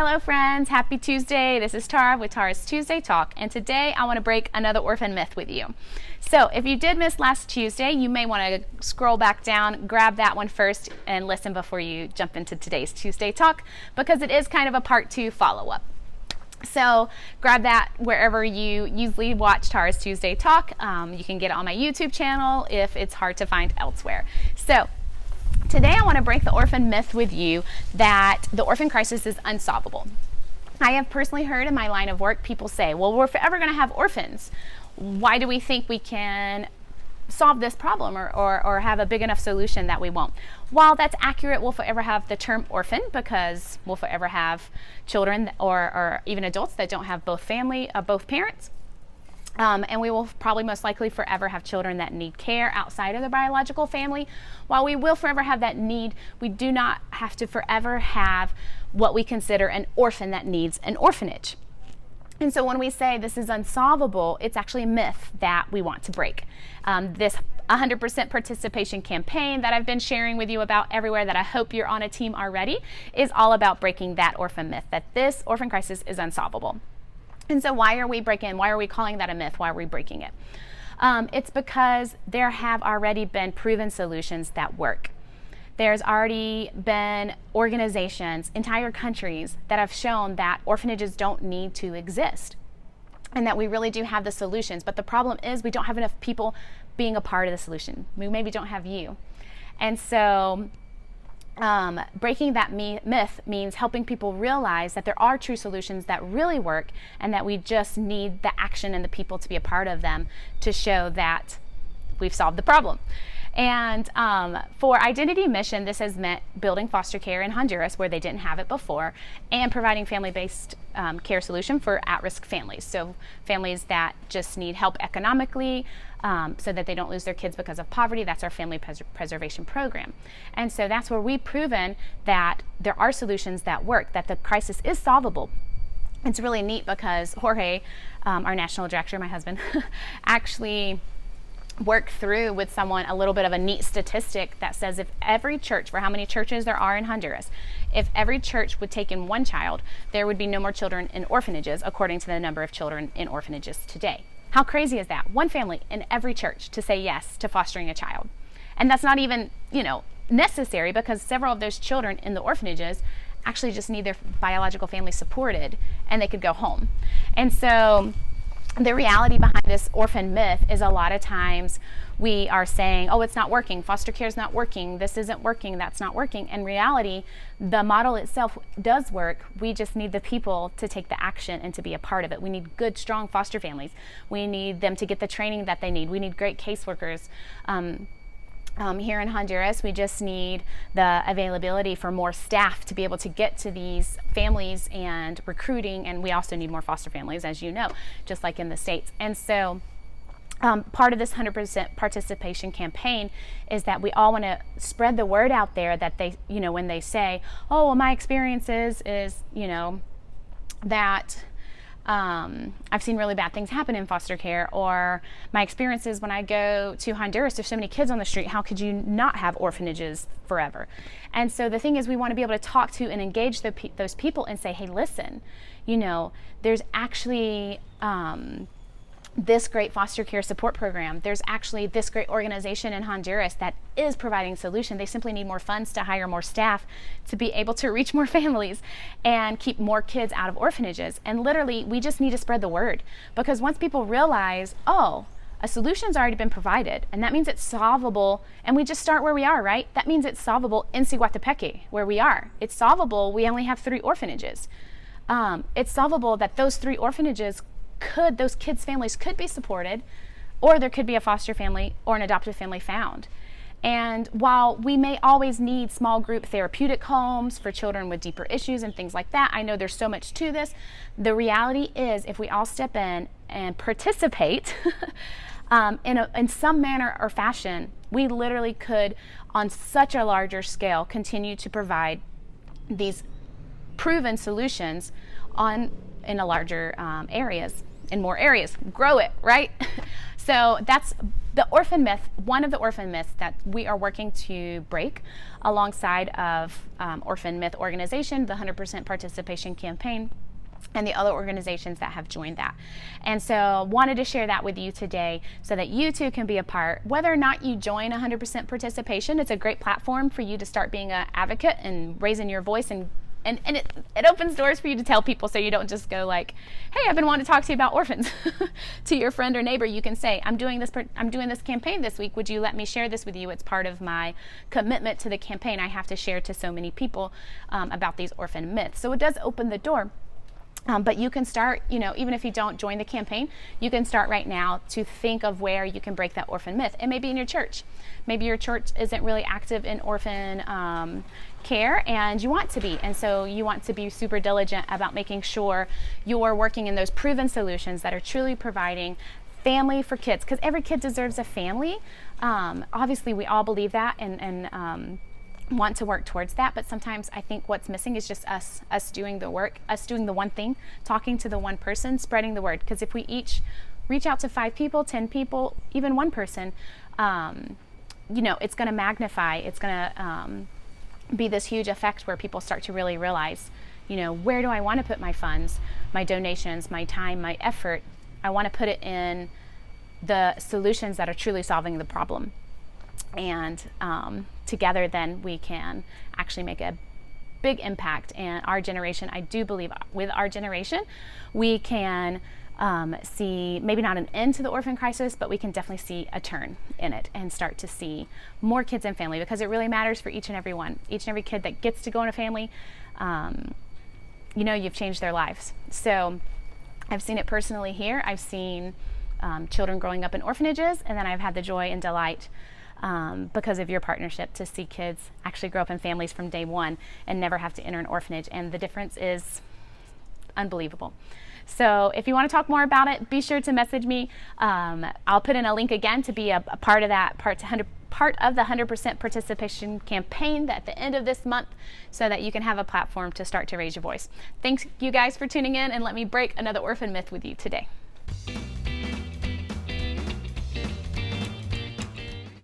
Hello friends, happy Tuesday. This is Tara with Tara's Tuesday Talk, and today I want to break another orphan myth with you. So if you did miss last Tuesday, you may want to scroll back down, grab that one first, and listen before you jump into today's Tuesday Talk, because it is kind of a part 2 follow-up. So grab that wherever you usually watch Tara's Tuesday Talk. You can get it on my YouTube channel if it's hard to find elsewhere. So today I want to break the orphan myth with you that the orphan crisis is unsolvable. I have personally heard in my line of work people say, well, we're forever going to have orphans. Why do we think we can solve this problem or have a big enough solution that we won't? While that's accurate, we'll forever have the term orphan because we'll forever have children or even adults that don't have both parents. And we will probably most likely forever have children that need care outside of their biological family. While we will forever have that need, we do not have to forever have what we consider an orphan that needs an orphanage. And so when we say this is unsolvable, it's actually a myth that we want to break. This 100% participation campaign that I've been sharing with you about everywhere, that I hope you're on a team already, is all about breaking that orphan myth, that this orphan crisis is unsolvable. And so why are we calling that a myth? Why are we breaking it? It's because there have already been proven solutions that work. There's already been organizations, entire countries, that have shown that orphanages don't need to exist and that we really do have the solutions. But the problem is we don't have enough people being a part of the solution. We maybe don't have you. And so breaking that myth means helping people realize that there are true solutions that really work and that we just need the action and the people to be a part of them to show that we've solved the problem. And for Identity Mission, this has meant building foster care in Honduras where they didn't have it before, and providing family-based care solution for at-risk families. So families that just need help economically so that they don't lose their kids because of poverty. That's our family preservation program. And so that's where we've proven that there are solutions that work, that the crisis is solvable. It's really neat because Jorge, our national director, my husband, actually work through with someone a little bit of a neat statistic that says if every church, for how many churches there are in Honduras, if every church would take in one child, there would be no more children in orphanages according to the number of children in orphanages today. How crazy is that? One family in every church to say yes to fostering a child. And that's not even, necessary, because several of those children in the orphanages actually just need their biological family supported and they could go home. And so the reality behind this orphan myth is a lot of times we are saying, oh, it's not working, foster care is not working, this isn't working, that's not working. In reality, the model itself does work. We just need the people to take the action and to be a part of it. We need good, strong foster families. We need them to get the training that they need. We need great caseworkers. Here in Honduras, we just need the availability for more staff to be able to get to these families and recruiting, and we also need more foster families, as you know, just like in the States. And so part of this 100% participation campaign is that we all want to spread the word out there that they, when they say, oh, well, my experiences is, that I've seen really bad things happen in foster care, or my experiences when I go to Honduras, there's so many kids on the street, how could you not have orphanages forever? And so the thing is, we want to be able to talk to and engage those people and say, hey, listen, there's actually this great foster care support program. There's actually this great organization in Honduras that is providing solution. They simply need more funds to hire more staff to be able to reach more families and keep more kids out of orphanages. And literally, we just need to spread the word, because once people realize, oh, a solution's already been provided, and that means it's solvable, and we just start where we are, right? That means it's solvable in Siguatepeque, where we are. It's solvable. We only have 3 orphanages. It's solvable that those 3 orphanages those kids' families could be supported, or there could be a foster family or an adoptive family found. And while we may always need small group therapeutic homes for children with deeper issues and things like that, I know there's so much to this. The reality is, if we all step in and participate in some manner or fashion, we literally could, on such a larger scale, continue to provide these proven solutions in a larger areas, in more areas, grow it, right? So that's the orphan myth, one of the orphan myths that we are working to break alongside of Orphan Myth Organization, the 100% Participation Campaign, and the other organizations that have joined that. And so wanted to share that with you today so that you too can be a part. Whether or not you join 100% participation, it's a great platform for you to start being an advocate and raising your voice, and it opens doors for you to tell people, so you don't just go like, hey, I've been wanting to talk to you about orphans to your friend or neighbor. You can say, I'm doing this campaign this week. Would you let me share this with you? It's part of my commitment to the campaign. I have to share to so many people about these orphan myths. So it does open the door. But you can start, even if you don't join the campaign, you can start right now to think of where you can break that orphan myth. It may be in your church. Maybe your church isn't really active in orphan care, and you want to be. And so you want to be super diligent about making sure you're working in those proven solutions that are truly providing family for kids, because every kid deserves a family. Obviously, we all believe that, and want to work towards that, but sometimes I think what's missing is just us doing the work, us doing the one thing, talking to the one person, spreading the word. Because if we each reach out to 5 people, 10 people, even one person, it's going to magnify. It's going to be this huge effect where people start to really realize, where do I want to put my funds, my donations, my time, my effort? I want to put it in the solutions that are truly solving the problem. And together then we can actually make a big impact. And our generation, I do believe with our generation, we can see maybe not an end to the orphan crisis, but we can definitely see a turn in it and start to see more kids and family, because it really matters for each and every one. Each and every kid that gets to go in a family, you've changed their lives. So I've seen it personally here. I've seen children growing up in orphanages, and then I've had the joy and delight because of your partnership to see kids actually grow up in families from day one and never have to enter an orphanage. And the difference is unbelievable. So if you want to talk more about it, be sure to message me. I'll put in a link again to be a part of that, part of the 100% participation campaign at the end of this month, so that you can have a platform to start to raise your voice. Thanks you guys for tuning in, and let me break another orphan myth with you today.